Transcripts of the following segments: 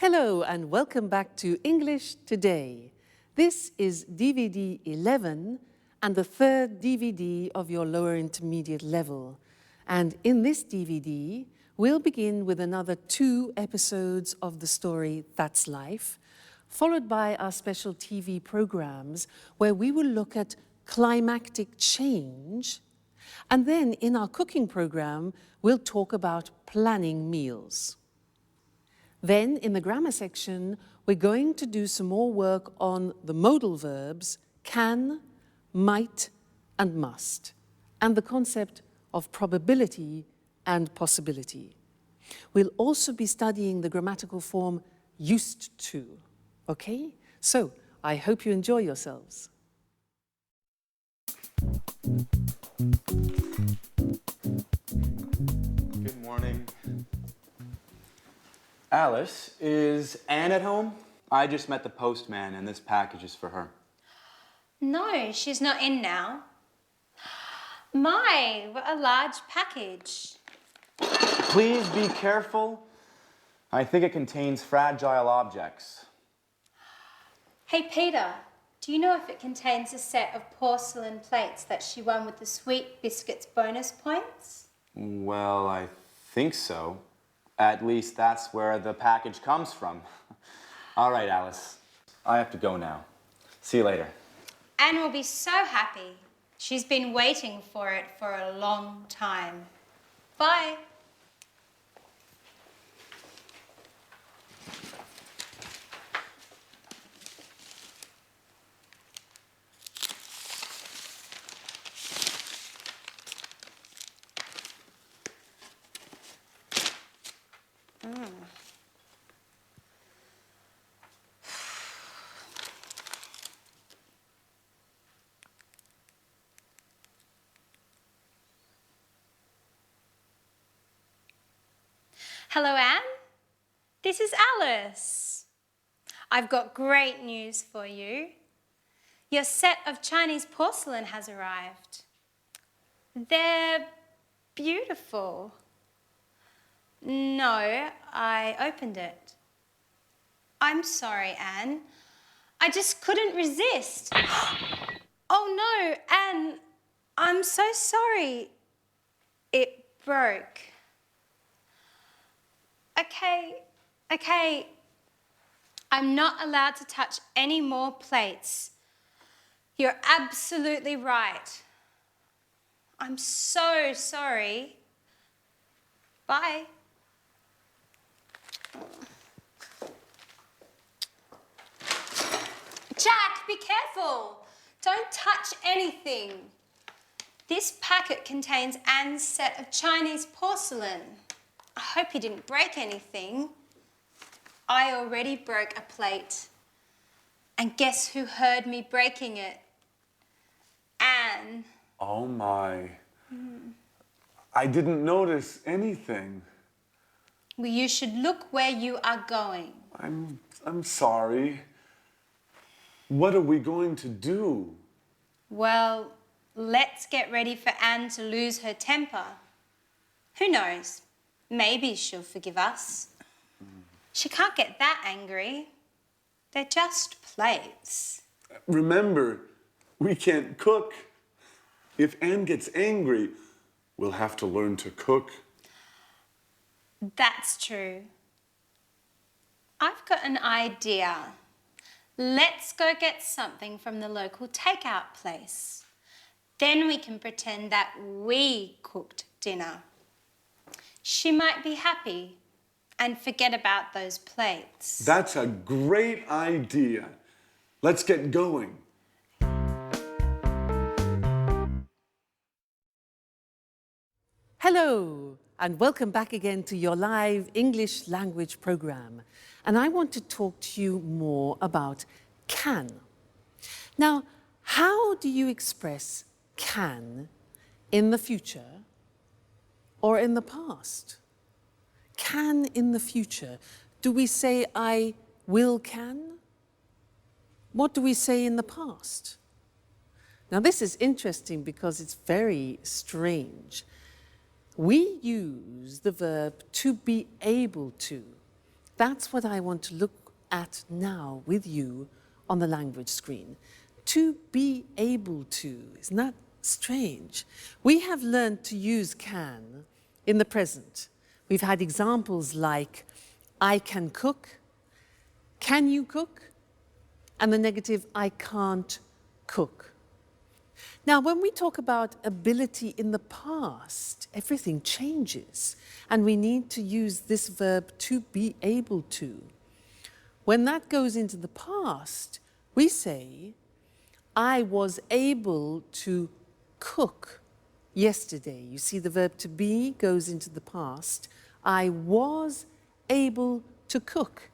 Hello and welcome back to English Today. This is DVD 11 and the third DVD of your lower intermediate level. And in this DVD, we'll begin with another 2 episodes of the story That's Life, followed by our special TV programs where we will look at climactic change. And then in our cooking program, we'll talk about planning meals. Then, in the grammar section, we're going to do some more work on the modal verbs can, might, and must, and the concept of probability and possibility. We'll also be studying the grammatical form used to, okay? So, I hope you enjoy yourselves. Good morning. Alice, is Anne at home? I just met the postman and this package is for her. No, she's not in now. My, what a large package. Please be careful. I think it contains fragile objects. Hey, Peter, do you know if it contains a set of porcelain plates that she won with the Sweet Biscuits bonus points? Well, I think so. At least that's where the package comes from. All right, Alice. I have to go now. See you later. Anne will be so happy. She's been waiting for it for a long time. Bye. Hello, Anne. This is Alice. I've got great news for you. Your set of Chinese porcelain has arrived. They're beautiful. No, I opened it. I'm sorry, Anne. I just couldn't resist. Oh no, Anne, I'm so sorry. It broke. Okay. I'm not allowed to touch any more plates. You're absolutely right. I'm so sorry. Bye. Jack, be careful. Don't touch anything. This packet contains Anne's set of Chinese porcelain. I hope you didn't break anything. I already broke a plate. And guess who heard me breaking it? Anne. Oh my. I didn't notice anything. Well, you should look where you are going. I'm sorry. What are we going to do? Well, let's get ready for Anne to lose her temper. Who knows? Maybe she'll forgive us. She can't get that angry. They're just plates. Remember, we can't cook. If Anne gets angry, we'll have to learn to cook. That's true. I've got an idea. Let's go get something from the local takeout place. Then we can pretend that we cooked dinner. She might be happy and forget about those plates. That's a great idea. Let's get going. Hello, and welcome back again to your live English language program. And I want to talk to you more about can. Now, how do you express can in the future or in the past? Can in the future. Do we say I will can? What do we say in the past? Now, this is interesting because it's very strange. We use the verb to be able to That's what I want to look at now with you on the language screen. To be able to, isn't that strange? We have learned to use can in the present. We've had examples like, I can cook, can you cook? And the negative, I can't cook. Now, when we talk about ability in the past, everything changes, and we need to use this verb to be able to. When that goes into the past, we say, I was able to cook yesterday. You see, the verb to be goes into the past. I was able to cook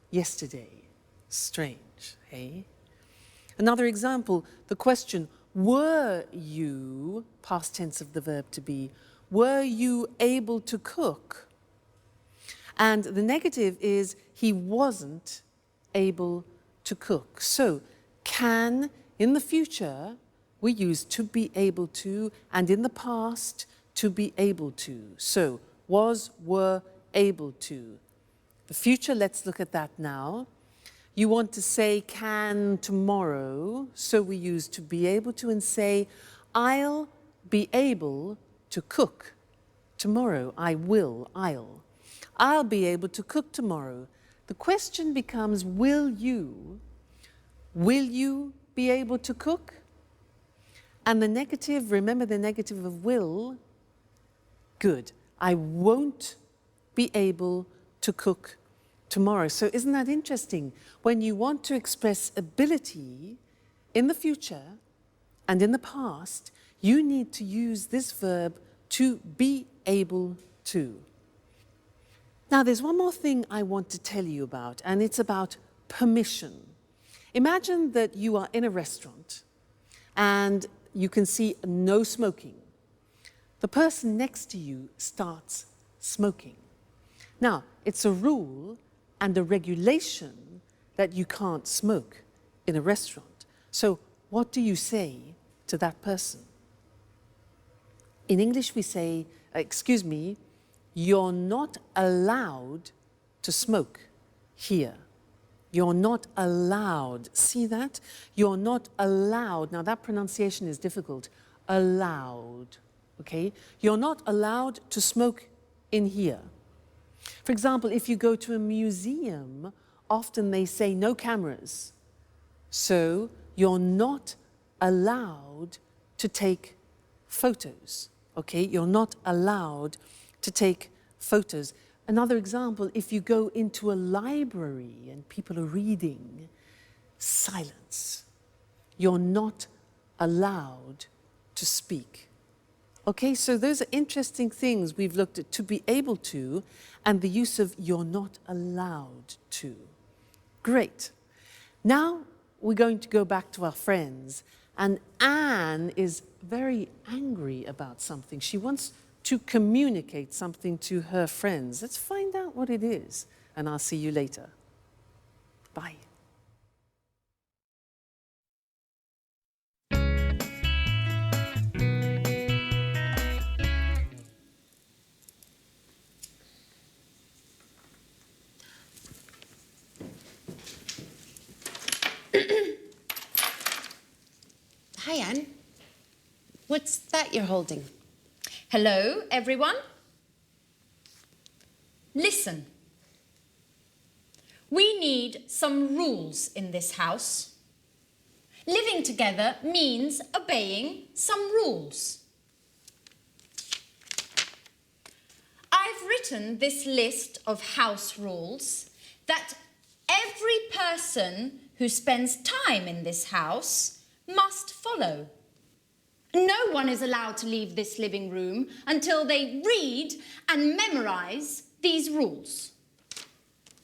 yesterday. Strange, eh? Another example, the question, were you, past tense of the verb to be, were you able to cook? And the negative is, he wasn't able to cook. So, can, in the future, we use to be able to, and in the past, to be able to. So, was, were, able to. The future, let's look at that now. You want to say can tomorrow, so we use to be able to and say, I'll be able to cook tomorrow. I will, I'll be able to cook tomorrow. The question becomes, will you be able to cook? And the negative, remember the negative of will, good. I won't be able to cook tomorrow. So isn't that interesting? When you want to express ability in the future and in the past, you need to use this verb to be able to. Now, there's one more thing I want to tell you about, and it's about permission. Imagine that you are in a restaurant and you can see no smoking. The person next to you starts smoking. Now, it's a rule and a regulation that you can't smoke in a restaurant. So what do you say to that person? In English we say, excuse me, you're not allowed to smoke here. You're not allowed. See that? You're not allowed. Now that pronunciation is difficult. Allowed, okay? You're not allowed to smoke in here. For example, if you go to a museum, often they say no cameras. So you're not allowed to take photos, okay? You're not allowed to take photos. Another example, if you go into a library and people are reading, silence. You're not allowed to speak. Okay, so those are interesting things we've looked at, to be able to, and the use of you're not allowed to. Great. Now we're going to go back to our friends, and Anne is very angry about something. She wants to communicate something to her friends. Let's find out what it is, and I'll see you later. Bye. Hi, Anne. What's that you're holding? Hello, everyone. Listen. We need some rules in this house. Living together means obeying some rules. I've written this list of house rules that every person who spends time in this house must follow. No one is allowed to leave this living room until they read and memorize these rules.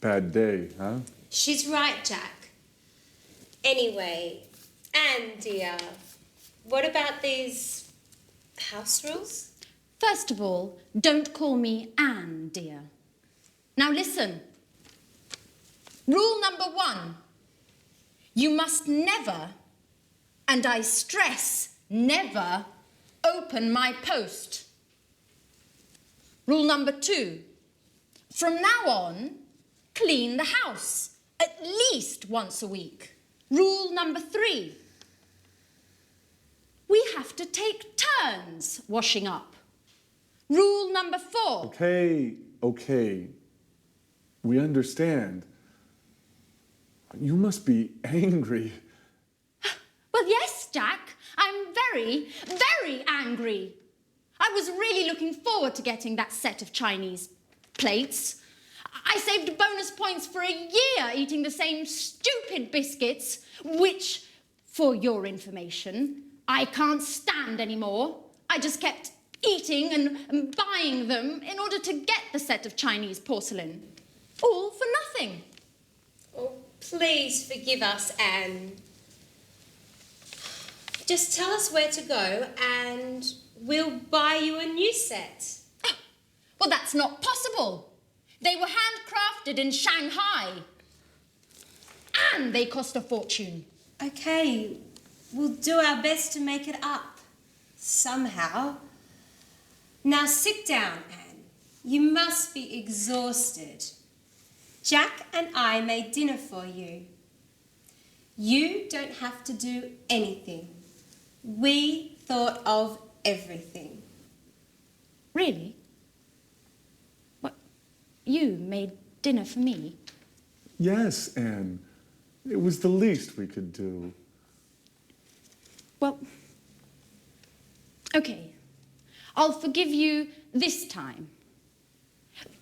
Bad day, huh? She's right, Jack. Anyway, Anne, dear, what about these house rules? First of all, don't call me Anne, dear. Now listen. Rule number 1. You must never, and I stress never, open my post. Rule number 2. From now on, clean the house at least once a week. Rule number 3. We have to take turns washing up. Rule number 4. Okay. We understand. You must be angry. Well, yes, Jack. I'm very, very angry. I was really looking forward to getting that set of Chinese plates. I saved bonus points for a year eating the same stupid biscuits, which, for your information, I can't stand anymore. I just kept eating and buying them in order to get the set of Chinese porcelain. All for nothing. Oh, please forgive us, Anne. Just tell us where to go and we'll buy you a new set. Oh, well, that's not possible. They were handcrafted in Shanghai. And they cost a fortune. Okay, we'll do our best to make it up. Somehow. Now sit down, Anne. You must be exhausted. Jack and I made dinner for you. You don't have to do anything. We thought of everything. Really? What? You made dinner for me? Yes, Anne. It was the least we could do. Well, okay. I'll forgive you this time.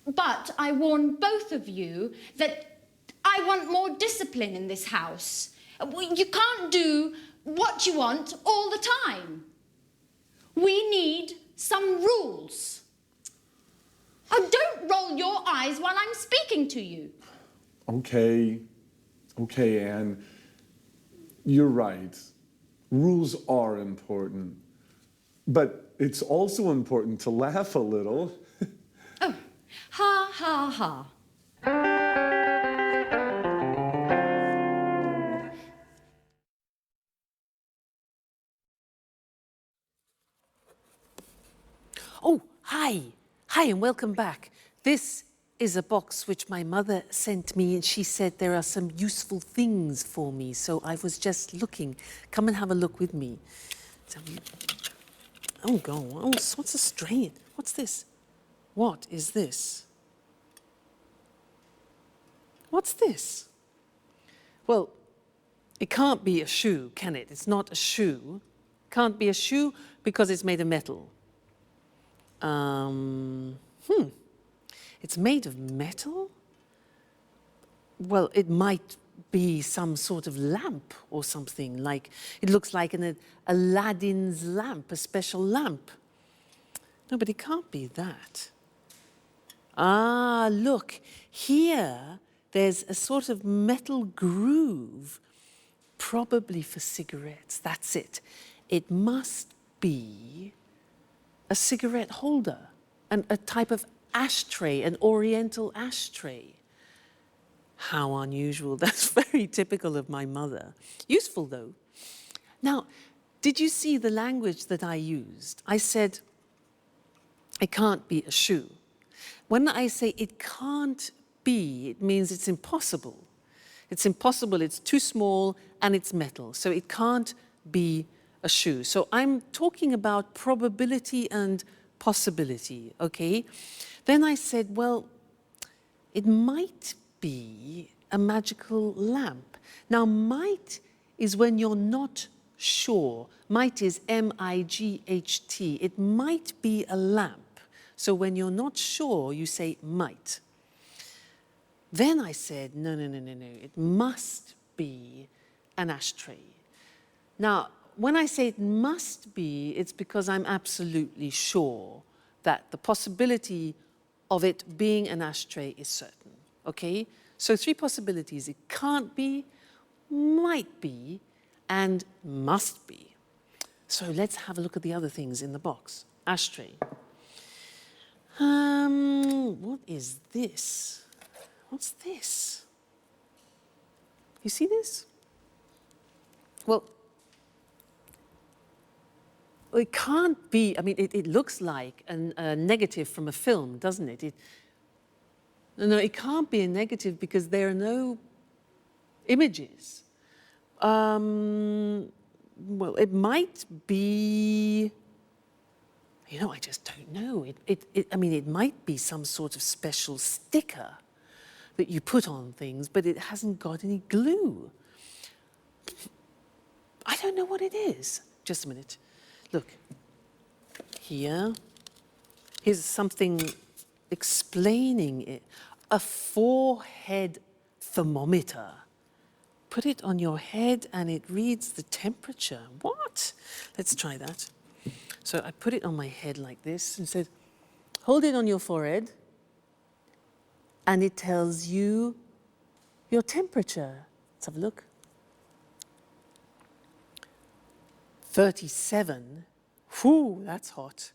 But I warn both of you that I want more discipline in this house. You can't do what you want all the time. We need some rules. Oh, don't roll your eyes while I'm speaking to you. Okay, Anne. You're right. Rules are important. But it's also important to laugh a little. Oh, ha, ha, ha. Oh, hi. Hi, and welcome back. This is a box which my mother sent me, and she said there are some useful things for me. So I was just looking. Come and have a look with me. Oh, go on. Oh, what's a strain? What's this? What is this? What's this? Well, it can't be a shoe, can it? It's not a shoe. Can't be a shoe because it's made of metal. It's made of metal? Well, it might be some sort of lamp or something, like it looks like an Aladdin's lamp, a special lamp. No, but it can't be that. Ah, look, here there's a sort of metal groove, probably for cigarettes. That's it. It must be a cigarette holder, and a type of ashtray, an oriental ashtray. How unusual. That's very typical of my mother. Useful, though. Now, did you see the language that I used? I said, it can't be a shoe. When I say it can't be, it means it's impossible. It's impossible, it's too small, and it's metal. So it can't be a shoe. So I'm talking about probability and possibility, okay? Then I said, well, it might be a magical lamp. Now, might is when you're not sure. Might is M-I-G-H-T. It might be a lamp. So when you're not sure, you say might. Then I said, no. It must be an ashtray. Now, when I say it must be, it's because I'm absolutely sure that the possibility of it being an ashtray is certain, okay? So 3 possibilities: it can't be, might be, and must be. So let's have a look at the other things in the box. Ashtray. What is this? What's this? You see this? Well, it can't be, I mean, it looks like a negative from a film, doesn't it? No, it can't be a negative because there are no images. Well, it might be, I just don't know. I mean, it might be some sort of special sticker that you put on things, but it hasn't got any glue. I don't know what it is. Just a minute. Look, here's something explaining it. A forehead thermometer. Put it on your head and it reads the temperature. What? Let's try that. So I put it on my head like this and said, hold it on your forehead, and it tells you your temperature. Let's have a look. 37. Whew, that's hot.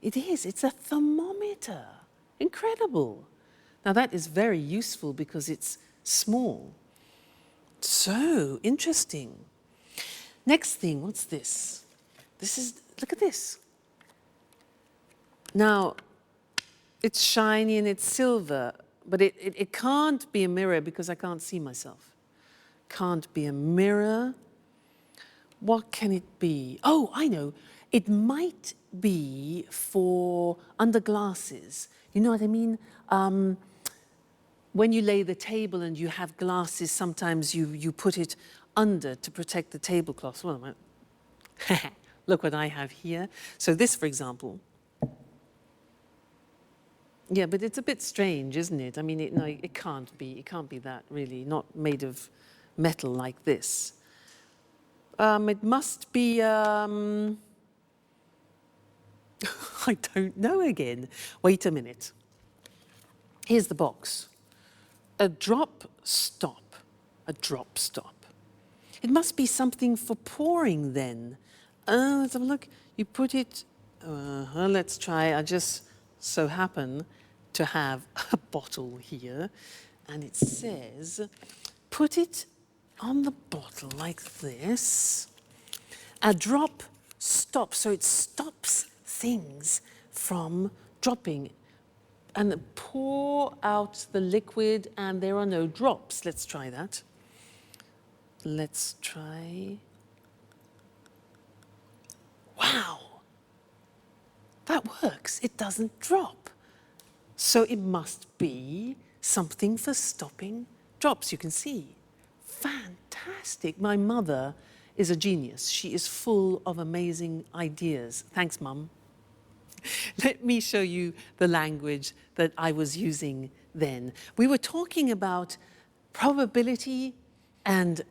It is, it's a thermometer. Incredible. Now that is very useful because it's small. So interesting. Next thing, what's this? Look at this. Now, it's shiny and it's silver, but it can't be a mirror because I can't see myself. Can't be a mirror. What can it be? Oh, I know. It might be for under glasses. You know what I mean? When you lay the table and you have glasses, sometimes you put it under to protect the tablecloth. Well, look what I have here. So this, for example. Yeah, but it's a bit strange, isn't it? I mean, it can't be that, really. Not made of metal like this. It must be, I don't know again. Wait a minute. Here's the box. A drop stop. A drop stop. It must be something for pouring then. Let's have a look. You put it, let's try. I just so happen to have a bottle here, and it says, put it on the bottle like this. A drop stop, so it stops things from dropping. And pour out the liquid, and there are no drops. Let's try that. Let's try. Wow, that works. It doesn't drop. So it must be something for stopping drops. You can see. Fantastic. My mother is a genius. She is full of amazing ideas. Thanks, Mum. Let me show you the language that I was using then. We were talking about probability and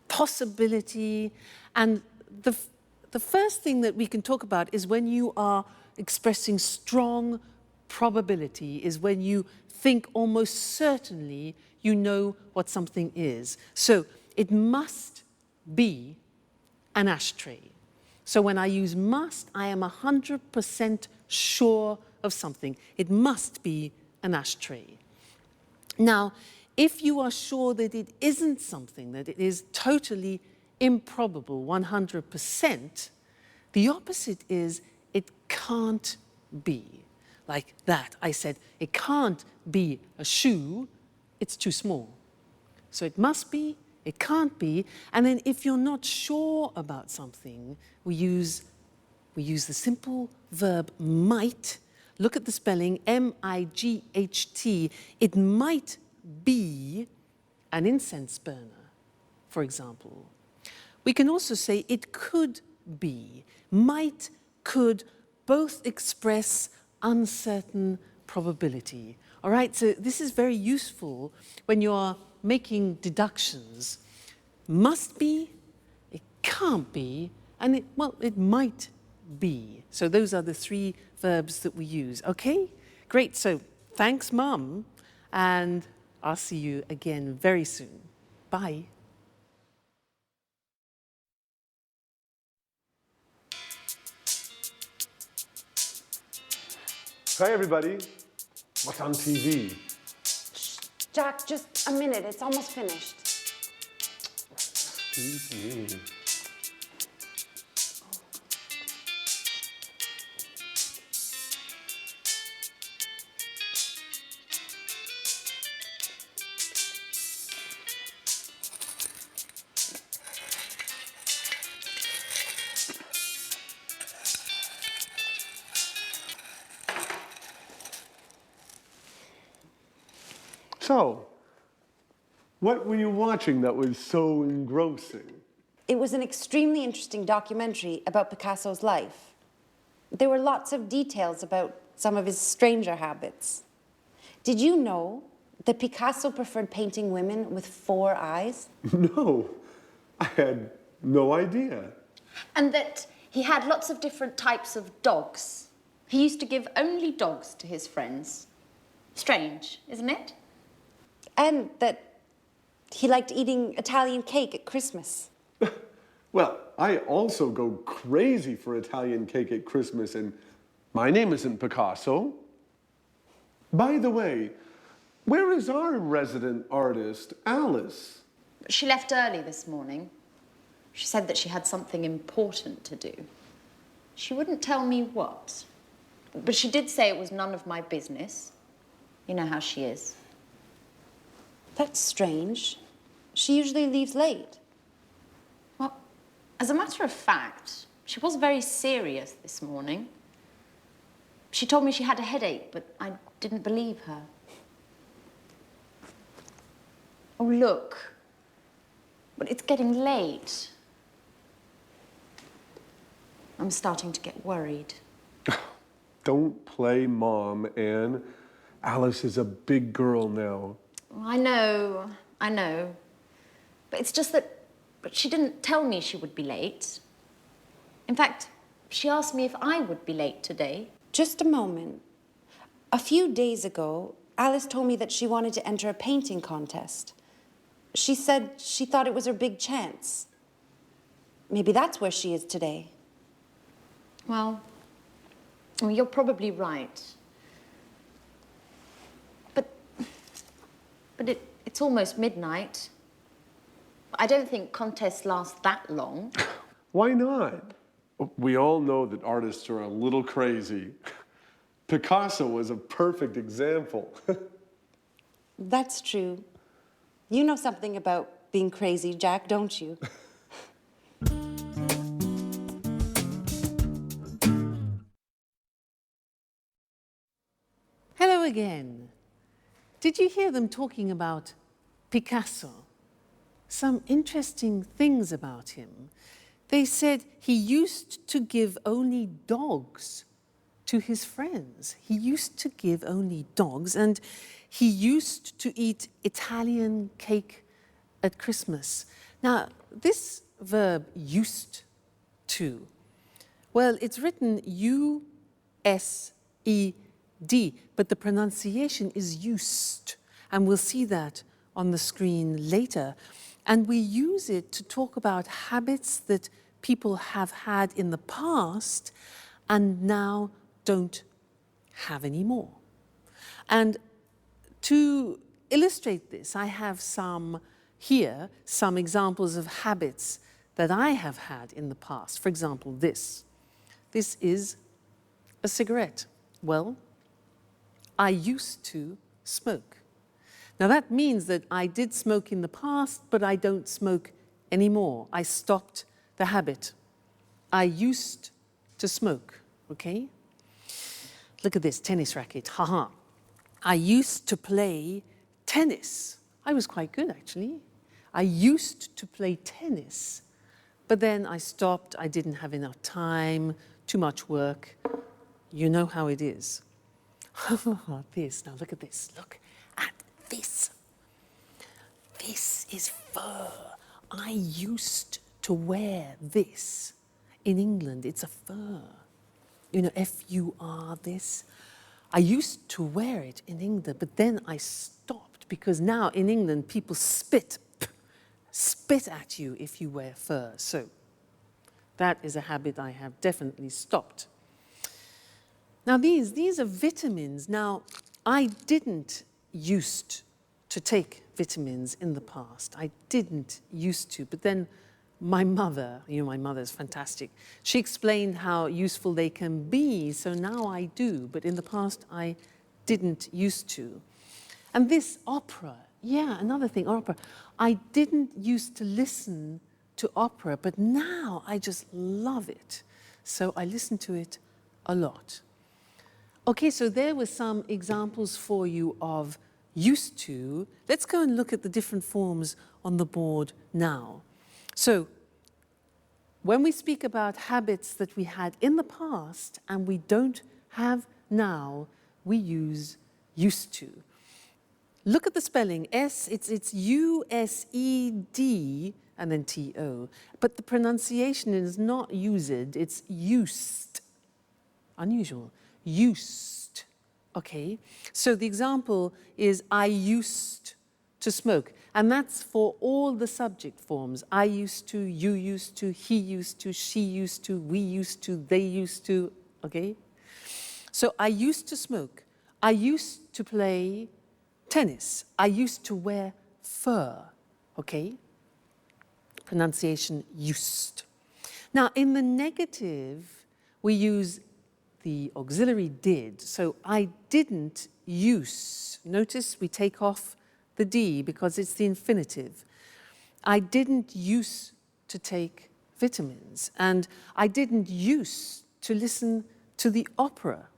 possibility, and the first thing that we can talk about is when you are expressing strong probability, is when you think almost certainly you know what something is. So it must be an ashtray. So when I use must, I am 100% sure of something. It must be an ashtray. Now, if you are sure that it isn't something, that it is totally improbable, 100%, the opposite is it can't be. Like that. I said, it can't be a shoe, it's too small. So it must be, it can't be, and then if you're not sure about something, we use the simple verb might. Look at the spelling, M-I-G-H-T. It might be an incense burner, for example. We can also say it could be. Might, could, both express uncertain probability. All right, so this is very useful when you are making deductions. Must be, it can't be, and it might be. So those are the three verbs that we use. Okay, great. So thanks, Mum, and I'll see you again very soon. Bye. Hi, everybody. What's on TV? Jack, just a minute. It's almost finished. TV. So, what were you watching that was so engrossing? It was an extremely interesting documentary about Picasso's life. There were lots of details about some of his stranger habits. Did you know that Picasso preferred painting women with 4 eyes? No, I had no idea. And that he had lots of different types of dogs. He used to give only dogs to his friends. Strange, isn't it? And that he liked eating Italian cake at Christmas. Well, I also go crazy for Italian cake at Christmas, and my name isn't Picasso. By the way, where is our resident artist, Alice? She left early this morning. She said that she had something important to do. She wouldn't tell me what, but she did say it was none of my business. You know how she is. That's strange. She usually leaves late. Well, as a matter of fact, she was very serious this morning. She told me she had a headache, but I didn't believe her. Oh, look. But it's getting late. I'm starting to get worried. Don't play mom, Anne. Alice is a big girl now. I know. But it's just that she didn't tell me she would be late. In fact, she asked me if I would be late today. Just a moment. A few days ago, Alice told me that she wanted to enter a painting contest. She said she thought it was her big chance. Maybe that's where she is today. Well, you're probably right. But it's almost midnight. I don't think contests last that long. Why not? We all know that artists are a little crazy. Picasso was a perfect example. That's true. You know something about being crazy, Jack, don't you? Hello again. Did you hear them talking about Picasso? Some interesting things about him. They said he used to give only dogs to his friends. He used to give only dogs, and he used to eat Italian cake at Christmas. Now, this verb used to, well, it's written U-S-E-D, but the pronunciation is used, and we'll see that on the screen later. And we use it to talk about habits that people have had in the past and now don't have anymore. And to illustrate this, I have some examples of habits that I have had in the past. For example, this. This is a cigarette. Well, I used to smoke. Now that means that I did smoke in the past, but I don't smoke anymore. I stopped the habit. I used to smoke, okay? Look at this, tennis racket, haha. I used to play tennis. I was quite good, actually. I used to play tennis, but then I stopped. I didn't have enough time, too much work. You know how it is. This, now look at this, look at this. This is fur. I used to wear this. In England, it's a fur. You know, F-U-R, this. I used to wear it in England, but then I stopped because now in England, people spit at you if you wear fur. So that is a habit I have definitely stopped. Now these are vitamins. Now, I didn't used to take vitamins in the past. I didn't used to, but then my mother, you know, my mother's fantastic. She explained how useful they can be, so now I do, but in the past I didn't used to. And this opera, yeah, another thing, opera. I didn't used to listen to opera, but now I just love it. So I listen to it a lot. Okay, so there were some examples for you of used to, let's go and look at the different forms on the board now. So, when we speak about habits that we had in the past and we don't have now, we use used to. Look at the spelling. It's U-S-E-D and then T-O. But the pronunciation is not used, it's used. Unusual. Used. Okay? So the example is I used to smoke. And that's for all the subject forms. I used to, you used to, he used to, she used to, we used to, they used to. Okay? So I used to smoke. I used to play tennis. I used to wear fur. Okay? Pronunciation used. Now, in the negative, we use the auxiliary did. So I didn't use. Notice we take off the D because it's the infinitive. I didn't use to take vitamins, and I didn't use to listen to the opera.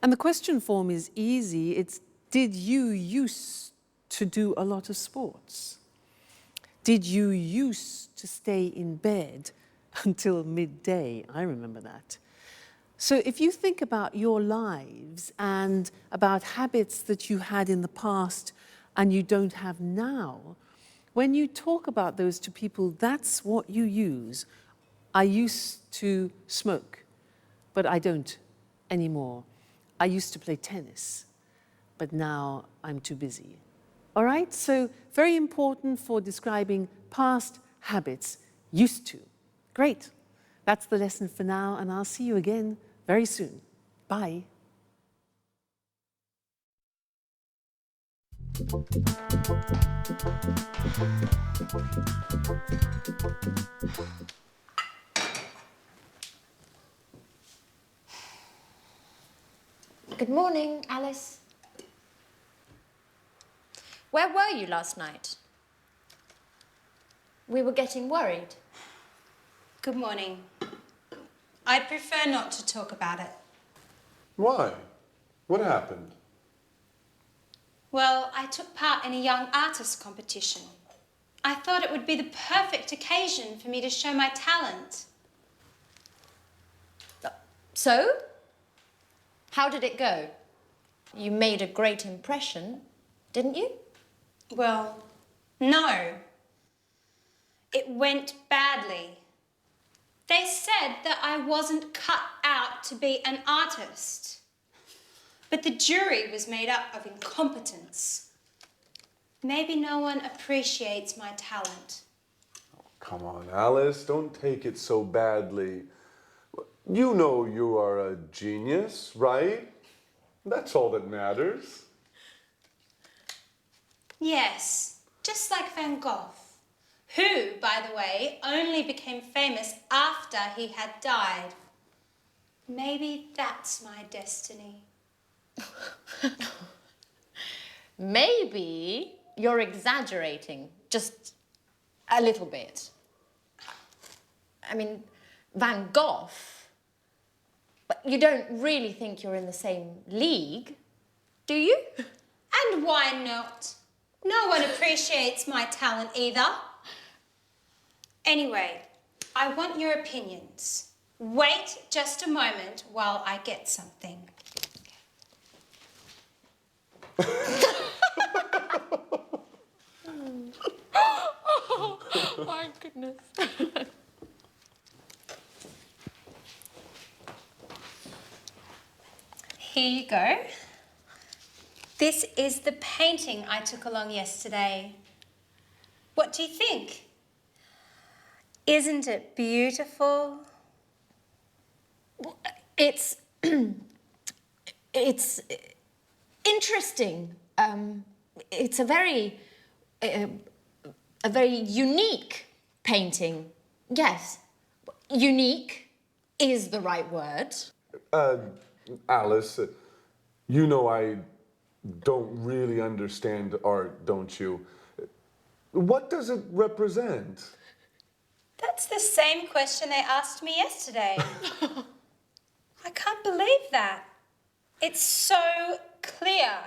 And the question form is easy. It's did you use to do a lot of sports? Did you use to stay in bed until midday? I remember that. So if you think about your lives and about habits that you had in the past and you don't have now, when you talk about those to people, that's what you use. I used to smoke, but I don't anymore. I used to play tennis, but now I'm too busy. All right, so very important for describing past habits, used to. Great. That's the lesson for now, and I'll see you again very soon. Bye. Good morning, Alice. Where were you last night? We were getting worried. Good morning. I'd prefer not to talk about it. Why? What happened? Well, I took part in a young artist competition. I thought it would be the perfect occasion for me to show my talent. So? How did it go? You made a great impression, didn't you? Well, no. It went badly. They said that I wasn't cut out to be an artist. But the jury was made up of incompetence. Maybe no one appreciates my talent. Oh, come on, Alice, don't take it so badly. You know you are a genius, right? That's all that matters. Yes, just like Van Gogh, who, by the way, only became famous after he had died. Maybe that's my destiny. Maybe you're exaggerating, just a little bit. I mean, Van Gogh, but you don't really think you're in the same league, do you? And why not? No one appreciates my talent either. Anyway, I want your opinions. Wait just a moment while I get something. Oh, my goodness. Here you go. This is the painting I took along yesterday. What do you think? Isn't it beautiful? It's it's interesting. It's a very unique painting. Yes, unique is the right word. Alice, you know I don't really understand art, don't you? What does it represent? That's the same question they asked me yesterday. I can't believe that. It's so clear.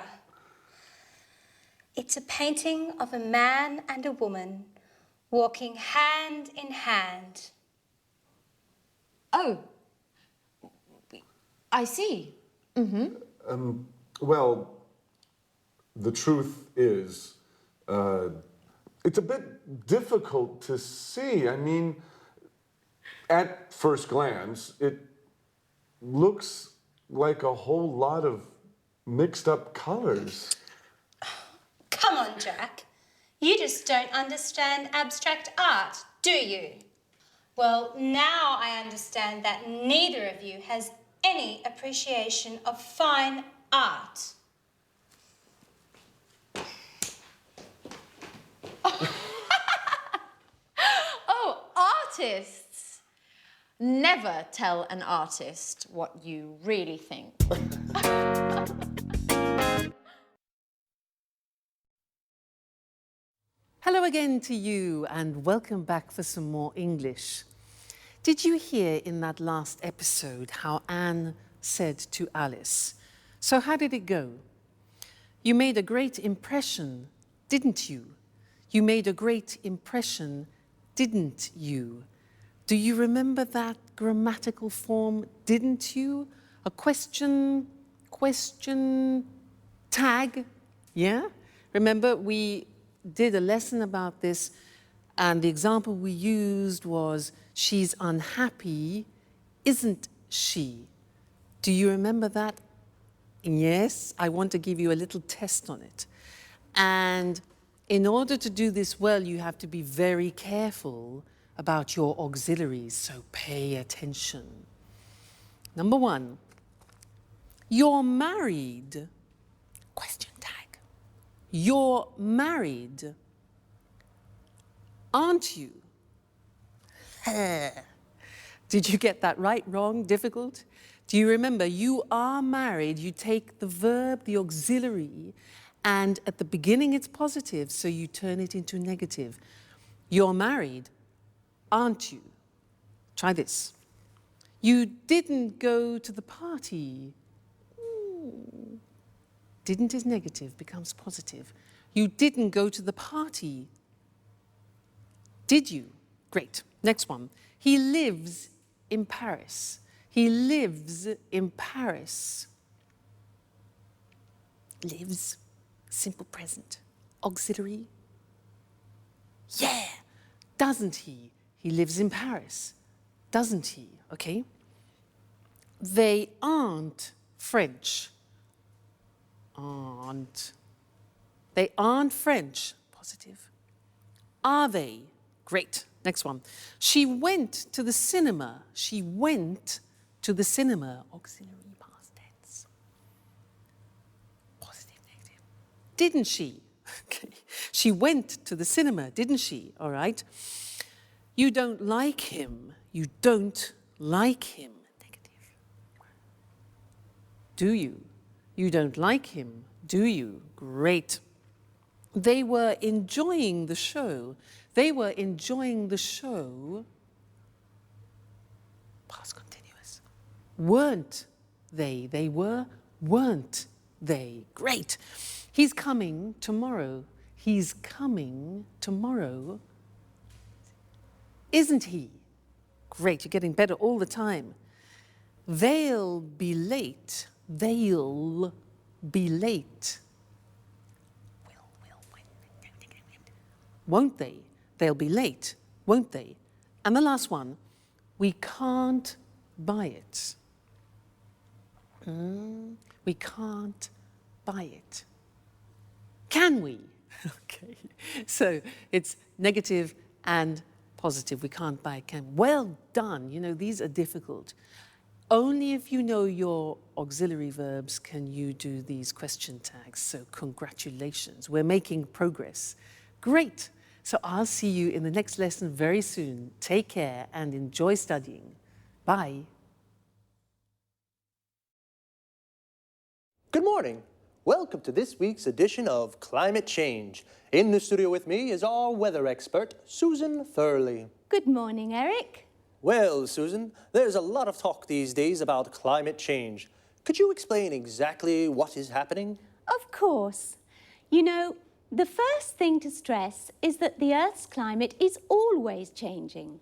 It's a painting of a man and a woman walking hand in hand. Oh, I see. Well, the truth is, it's a bit difficult to see. I mean, at first glance, it looks like a whole lot of mixed up colors. Come on, Jack. You just don't understand abstract art, do you? Well, now I understand that neither of you has any appreciation of fine art. Oh, artists! Never tell an artist what you really think. Hello again to you and welcome back for some more English. Did you hear in that last episode how Anne said to Alice, "So how did it go? You made a great impression, didn't you? You made a great impression, didn't you?" Do you remember that grammatical form, didn't you? A question tag, yeah? Remember, we did a lesson about this, and the example we used was, she's unhappy, isn't she? Do you remember that? Yes, I want to give you a little test on it. And in order to do this well, you have to be very careful about your auxiliaries, so pay attention. Number one, you're married, question tag. You're married, aren't you? Did you get that right, wrong, difficult? Do you remember, you are married, you take the verb, the auxiliary, and at the beginning it's positive, so you turn it into negative. You're married, aren't you? Try this. You didn't go to the party. Didn't is negative, becomes positive. You didn't go to the party. Did you? Great. Next one. He lives in Paris. He lives in Paris. Lives, simple present. Auxiliary. Yeah. Doesn't he? He lives in Paris. Doesn't he? Okay. They aren't French. Aren't. They aren't French. Positive. Are they? Great. Next one. She went to the cinema. She went to the cinema. Auxiliary past tense. Positive, negative. Didn't she? Okay. She went to the cinema, didn't she? All right. You don't like him. You don't like him. Negative. Do you? You don't like him, do you? Great. They were enjoying the show. They were enjoying the show. Past continuous. Weren't they? They were, weren't they? Great. He's coming tomorrow. He's coming tomorrow. Isn't he? Great, you're getting better all the time. They'll be late. They'll be late. Won't they? They'll be late, won't they? And the last one, we can't buy it. We can't buy it. Can we? Okay, so it's negative and positive. We can't buy it, can. Well done. You know, these are difficult. Only if you know your auxiliary verbs can you do these question tags. So congratulations, we're making progress. Great. So I'll see you in the next lesson very soon. Take care and enjoy studying. Bye. Good morning. Welcome to this week's edition of Climate Change. In the studio with me is our weather expert, Susan Thurley. Good morning, Eric. Well, Susan, there's a lot of talk these days about climate change. Could you explain exactly what is happening? Of course. You know, The first thing to stress is that the Earth's climate is always changing.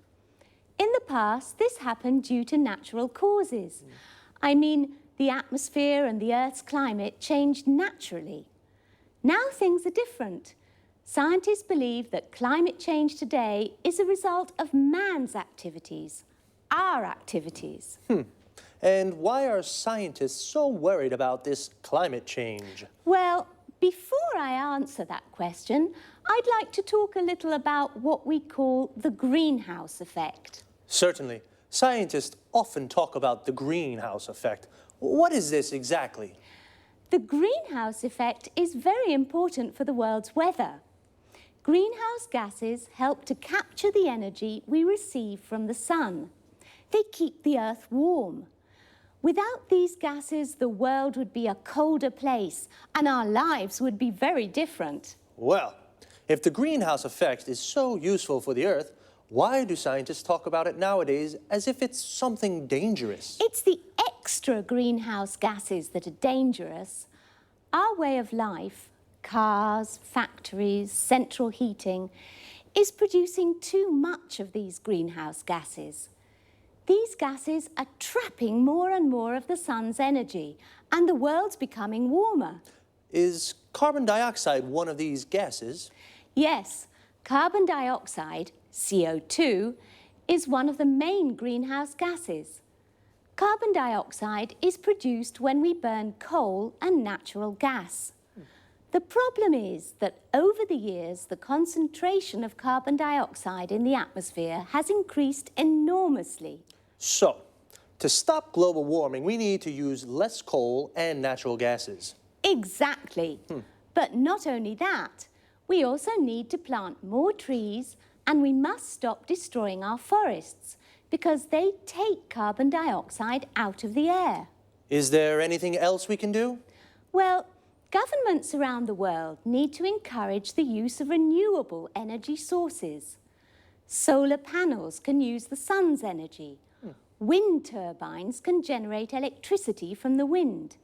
In the past, this happened due to natural causes. I mean, the atmosphere and the Earth's climate changed naturally. Now things are different. Scientists believe that climate change today is a result of man's activities, our activities. And why are scientists so worried about this climate change? Well, before I answer that question, I'd like to talk a little about what we call the greenhouse effect. Certainly. Scientists often talk about the greenhouse effect. What is this exactly? The greenhouse effect is very important for the world's weather. Greenhouse gases help to capture the energy we receive from the sun. They keep the Earth warm. Without these gases, the world would be a colder place and our lives would be very different. Well, if the greenhouse effect is so useful for the Earth, why do scientists talk about it nowadays as if it's something dangerous? It's the extra greenhouse gases that are dangerous. Our way of life, cars, factories, central heating, is producing too much of these greenhouse gases. These gases are trapping more and more of the sun's energy, and the world's becoming warmer. Is carbon dioxide one of these gases? Yes, carbon dioxide, CO2, is one of the main greenhouse gases. Carbon dioxide is produced when we burn coal and natural gas. The problem is that over the years, the concentration of carbon dioxide in the atmosphere has increased enormously. So, to stop global warming, we need to use less coal and natural gases. Exactly. But not only that, we also need to plant more trees and we must stop destroying our forests because they take carbon dioxide out of the air. Is there anything else we can do? Well, governments around the world need to encourage the use of renewable energy sources. Solar panels can use the sun's energy. Wind turbines can generate electricity from the wind.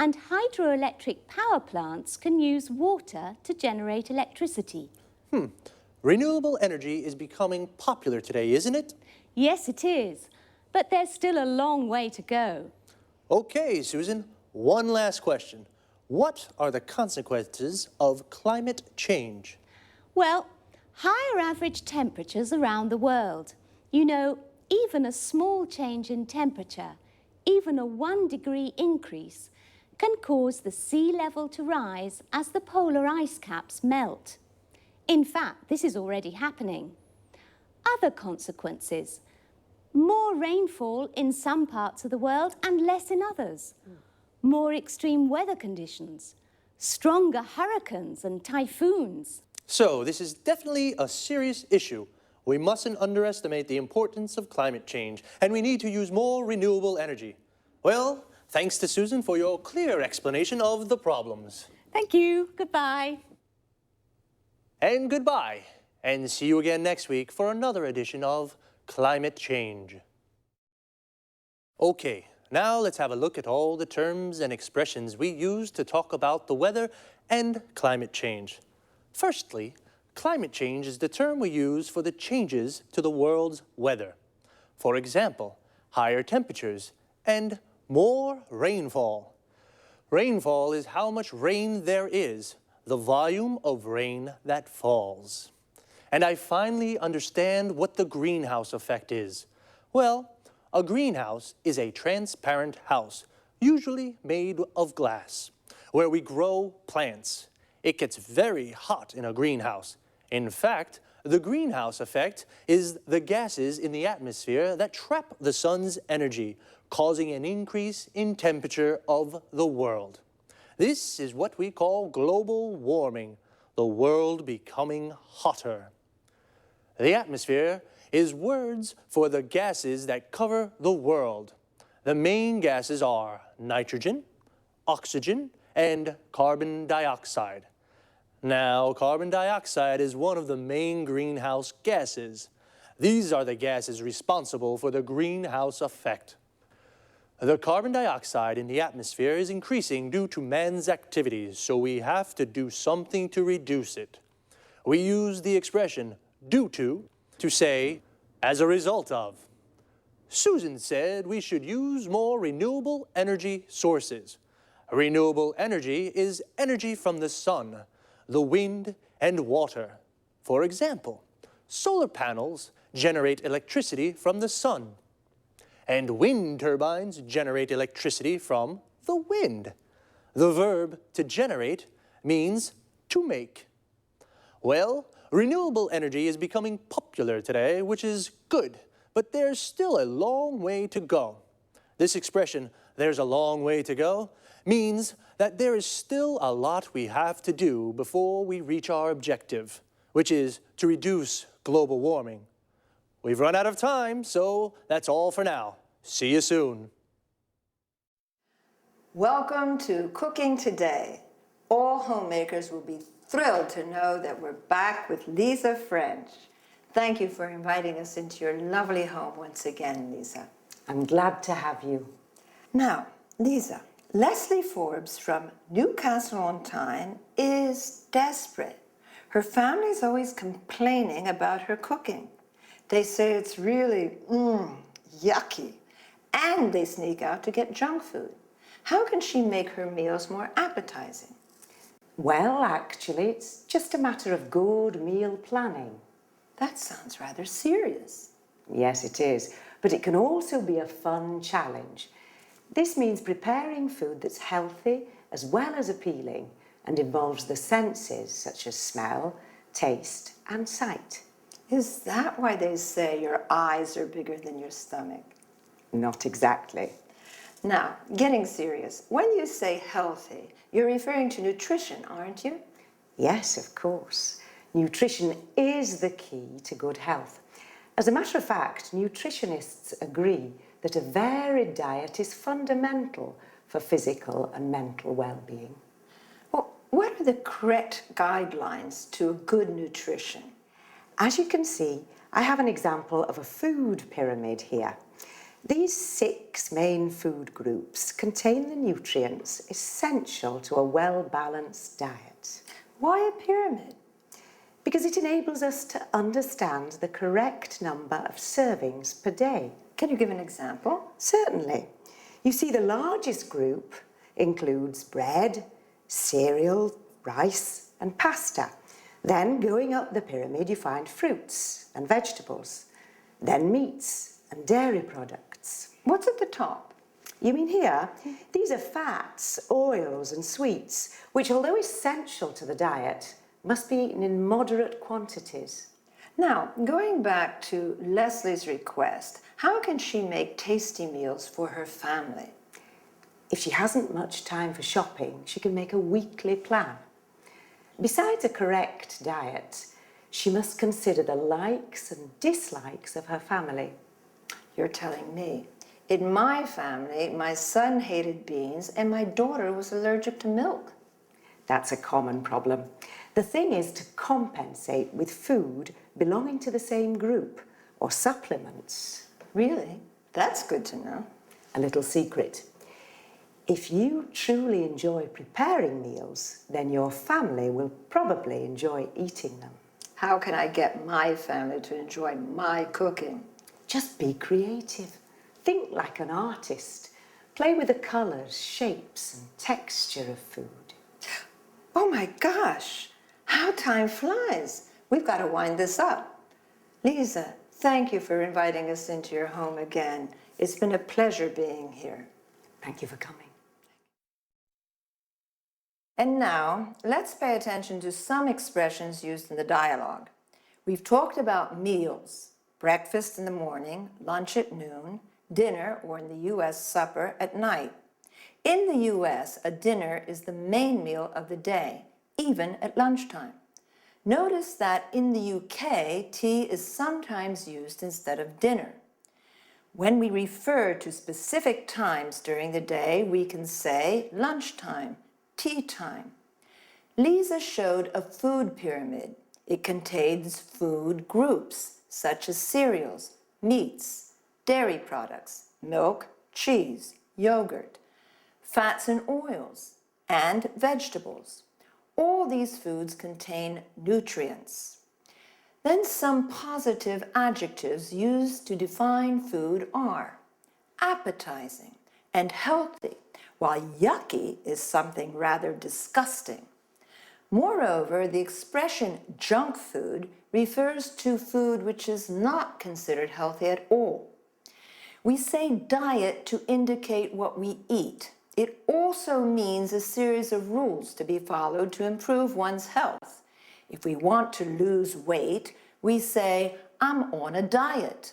And hydroelectric power plants can use water to generate electricity. Renewable energy is becoming popular today, isn't it? Yes, it is. But there's still a long way to go. Okay, Susan, one last question. What are the consequences of climate change? Well, higher average temperatures around the world. You know, even a small change in temperature, even a 1-degree increase, can cause the sea level to rise as the polar ice caps melt. In fact, this is already happening. Other consequences: more rainfall in some parts of the world and less in others. More extreme weather conditions, stronger hurricanes and typhoons. So, this is definitely a serious issue. We mustn't underestimate the importance of climate change, and we need to use more renewable energy. Well, thanks to Susan for your clear explanation of the problems. Thank you. Goodbye. And goodbye, and see you again next week for another edition of Climate Change. Okay, now let's have a look at all the terms and expressions we use to talk about the weather and climate change. Firstly, climate change is the term we use for the changes to the world's weather. For example, higher temperatures and more rainfall. Rainfall is how much rain there is, the volume of rain that falls. And I finally understand what the greenhouse effect is. Well, a greenhouse is a transparent house, usually made of glass, where we grow plants. It gets very hot in a greenhouse. In fact, the greenhouse effect is the gases in the atmosphere that trap the sun's energy, causing an increase in temperature of the world. This is what we call global warming, the world becoming hotter. The atmosphere is words for the gases that cover the world. The main gases are nitrogen, oxygen, and carbon dioxide. Now, carbon dioxide is one of the main greenhouse gases. These are the gases responsible for the greenhouse effect. The carbon dioxide in the atmosphere is increasing due to man's activities, so we have to do something to reduce it. We use the expression due to say as a result of. Susan said we should use more renewable energy sources. Renewable energy is energy from the sun, the wind, and water. For example, solar panels generate electricity from the sun, and wind turbines generate electricity from the wind. The verb to generate means to make. Well, renewable energy is becoming popular today, which is good, but there's still a long way to go. This expression, "there's a long way to go," means that there is still a lot we have to do before we reach our objective, which is to reduce global warming. We've run out of time, so that's all for now. See you soon. Welcome to Cooking Today. All homemakers will be thrilled to know that we're back with Lisa French. Thank you for inviting us into your lovely home once again, Lisa. I'm glad to have you. Now, Lisa, Leslie Forbes from Newcastle-on-Tyne is desperate. Her family's always complaining about her cooking. They say it's really, yucky, and they sneak out to get junk food. How can she make her meals more appetizing? Well, actually, it's just a matter of good meal planning. That sounds rather serious. Yes, it is, but it can also be a fun challenge. This means preparing food that's healthy as well as appealing and involves the senses such as smell, taste, and sight. Is that why they say your eyes are bigger than your stomach? Not exactly. Now, getting serious, when you say healthy, you're referring to nutrition, aren't you? Yes, of course. Nutrition is the key to good health. As a matter of fact, nutritionists agree that a varied diet is fundamental for physical and mental well-being. Well, what are the correct guidelines to good nutrition? As you can see, I have an example of a food pyramid here. These 6 main food groups contain the nutrients essential to a well-balanced diet. Why a pyramid? Because it enables us to understand the correct number of servings per day. Can you give an example? Certainly. You see, the largest group includes bread, cereal, rice, and pasta. Then, going up the pyramid, you find fruits and vegetables, then meats and dairy products. What's at the top? You mean here? These are fats, oils, and sweets, which, although essential to the diet, must be eaten in moderate quantities. Now, going back to Leslie's request, how can she make tasty meals for her family? If she hasn't much time for shopping, she can make a weekly plan. Besides a correct diet, she must consider the likes and dislikes of her family. You're telling me. In my family, my son hated beans and my daughter was allergic to milk. That's a common problem. The thing is to compensate with food belonging to the same group or supplements. Really? That's good to know. A little secret. If you truly enjoy preparing meals, then your family will probably enjoy eating them. How can I get my family to enjoy my cooking? Just be creative. Think like an artist. Play with the colours, shapes, and texture of food. Oh my gosh, how time flies. We've got to wind this up. Lisa, thank you for inviting us into your home again. It's been a pleasure being here. Thank you for coming. And now, let's pay attention to some expressions used in the dialogue. We've talked about meals, breakfast in the morning, lunch at noon, dinner, or in the U.S., supper at night. In the U.S., a dinner is the main meal of the day, even at lunchtime. Notice that in the UK, tea is sometimes used instead of dinner. When we refer to specific times during the day, we can say lunchtime, tea time. Lisa showed a food pyramid. It contains food groups, such as cereals, meats, dairy products, milk, cheese, yogurt, fats and oils, and vegetables. All these foods contain nutrients. Then some positive adjectives used to define food are appetizing and healthy, while yucky is something rather disgusting. Moreover, the expression junk food refers to food which is not considered healthy at all. We say diet to indicate what we eat. It also means a series of rules to be followed to improve one's health. If we want to lose weight, we say, I'm on a diet.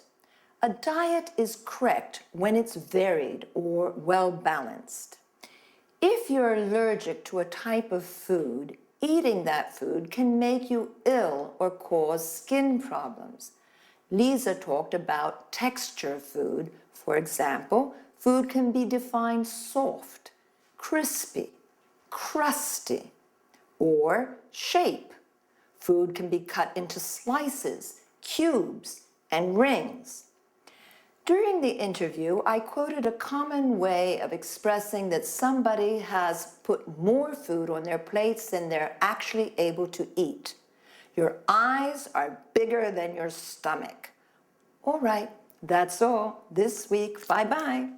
A diet is correct when it's varied or well-balanced. If you're allergic to a type of food, eating that food can make you ill or cause skin problems. Lisa talked about texture food. For example, food can be defined soft, crispy, crusty, or shape. Food can be cut into slices, cubes, and rings. During the interview, I quoted a common way of expressing that somebody has put more food on their plates than they're actually able to eat. Your eyes are bigger than your stomach. All right, that's all this week. Bye-bye.